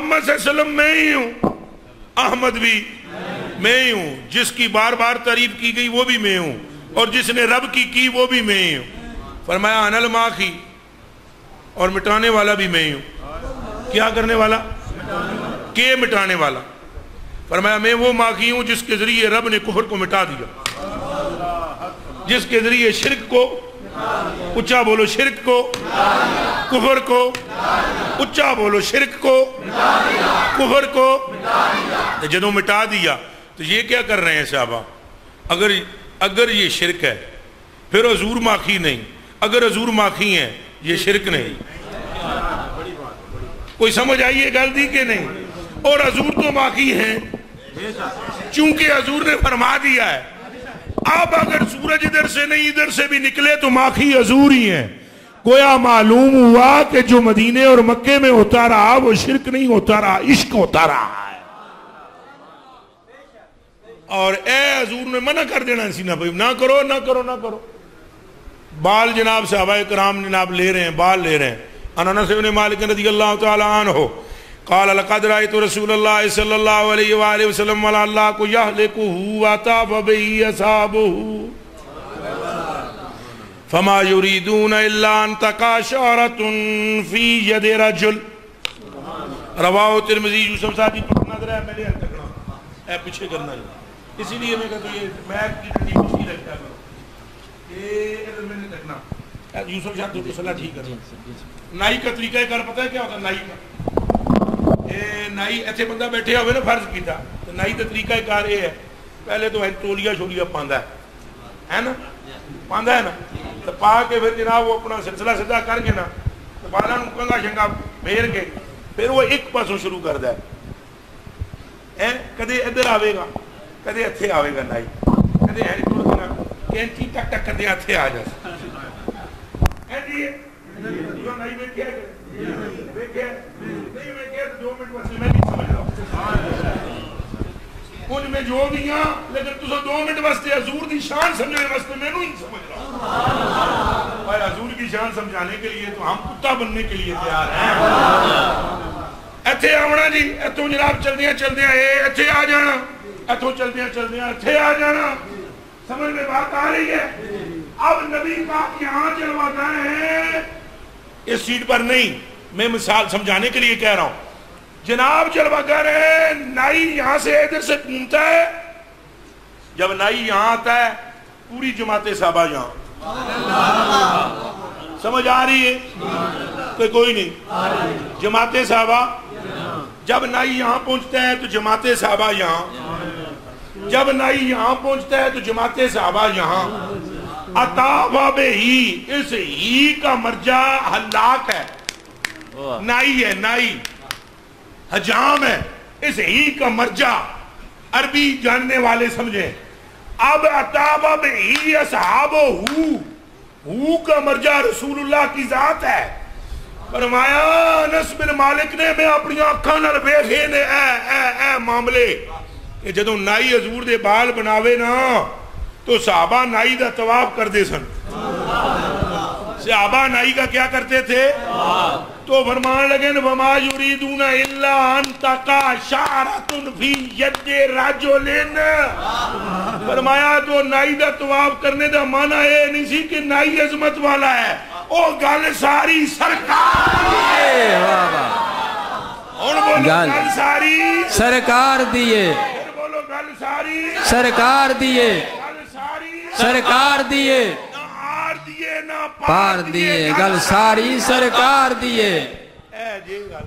محمد صلی اللہ علیہ وسلم میں ہی ہوں، احمد بھی میں ہی ہوں، جس کی بار بار تعریف کی گئی وہ بھی میں ہوں، اور جس نے رب کی وہ بھی میں ہی ہوں۔ فرمایا انا الماخی، اور مٹانے والا بھی میں ہی ہوں۔ کیا کرنے والا؟ کہ مٹانے والا۔ فرمایا میں وہ ماخی ہوں جس کے ذریعے رب نے کفر کو مٹا دیا، جس کے ذریعے شرک کو، اچھا بولو شرک کو، کفر کو، اچھا بولو شرک کو، کفر کو جدوں مٹا دیا۔ تو یہ کیا کر رہے ہیں صحابہ؟ اگر یہ شرک ہے پھر حضور ماخی نہیں، اگر حضور ماخی ہیں یہ شرک نہیں۔ کوئی سمجھ آئیے گل دی کہ نہیں؟ اور حضور تو ماخی ہیں چونکہ حضور نے فرما دیا ہے اب اگر سورج ادھر سے نہیں ادھر سے بھی نکلے تو ماخی حضور ہی ہیں۔ گویا معلوم ہوا کہ جو مدینے اور مکے میں ہوتا رہا وہ شرک نہیں ہوتا رہا، عشق ہوتا رہا ہے۔ اور اے حضور نے منع کر دینا سی، نہ کرو نہ کرو نہ کرو۔ بال جناب صحابہ کرام جناب لے رہے ہیں، بال لے رہے ہیں۔ انس بن مالک رضی اللہ تعالی عنہ قال لقد رأيت رسول اللہ صلی اللہ علیہ وآلہ وسلم ولا اللہ کو یہلکہ وطاف بہ اصحابہ فما یریدون الا ان تقع شعرۃ فی ید رجل۔ رواہ ترمذی۔ یوسف صاحب جی پکڑنا ذرا میں نے تکنا اے پیچھے کرنا ہے، اسی لیے میں کہتا ہوں یہ میک کی ٹھنڈی خوشی رکھتا کرو، یہ ادھر میں نے تکنا۔ یوسف صاحب تو مسئلہ ٹھیک کرنا۔ نائی کا طریقہ کار پتہ ہے کیا ہوتا ہے؟ نائی کا نائی ایسے بندہ بیٹھے ہوئے نا فرض کیتا تو نائی کا طریقہ کار یہ ہے، پہلے تو تولیہ شولیہ پاندا ہے نا، پاندا ہے نا، تو پا کے پھر جناب وہ اپنا سلسلہ سجا کر کے نا تو بالا نو کنگا شنگا پھیر کے پھر وہ ایک پاسوں شروع کر دا ہے، کدے ادھر آوے گا کدے اتھے آوے گا نائی، کدے ہے تو نا کینچی ٹک ٹک کردے اتھے آ جا ہے جی جو نائی میں کیا ہے دیکھیں نہیں میں کہتا 2 منٹ واسطے میں نہیں سمجھ رہا ان میں جو بھی ہیں لیکن تو 2 منٹ واسطے حضور دی شان سمجھنے واسطے میں نہیں سمجھ رہا۔ اور حضور کی شان سمجھانے کے لیے تو ہم کتا بننے کے لیے تیار ہیں۔ ایتھے آونا جی، ایتھوں جناب چل دیاں ایتھے آ جانا، ایتھوں چل دیاں ایتھے آ جانا۔ سمجھ میں بات آ رہی ہے؟ اب نبی پاک یہاں چلوا گئے ہیں، اس سیٹ پر نہیں، میں مثال سمجھانے کے لیے کہہ رہا ہوں۔ جناب جلوہ گر ہے، نائی یہاں سے ادھر سے گھومتا ہے، جب نائی یہاں آتا ہے پوری جماعت صحابہ یہاں۔ سمجھ آ رہی ہے کہ کوئی نہیں؟ جماعت صحابہ جب نائی یہاں پہنچتا ہے تو جماعت صحابہ یہاں، جب نائی یہاں پہنچتا ہے تو جماعت صحابہ یہاں۔ عطا بے ہی، اس ہی کا مرجع ہلاک ہے، نائی ہے، نائی حجام ہے، اس ہی کا مرجع عربی جاننے والے سمجھیں۔ اب عطا بے ہی اصحابہ ہو کا مرجع رسول اللہ کی ذات ہے۔ فرمایا انس بن مالک نے میں اپنی آنکھاں نال ویکھے نے اے معاملے کہ جدوں نائی حضور دے بال بناوے نا تو صحابہ نائی دا طواف کر دے سن۔ صحابہ نائی کا کیا کرتے تھے؟ تو فرمان لگے وما یریدون الا ان تقع شعرۃ فی ید رجل۔ فرمایا تو نائی دا طواف کرنے دا معنی ہے نہیں سی کہ نائی عظمت والا ہے، او گل ساری سرکار گل ساری سرکار دیے، بولو گل ساری سرکار دیے، سرکار دیے، نہ آر دیے نہ پار دیے، گل ساری سرکار دیے۔ اے جی گل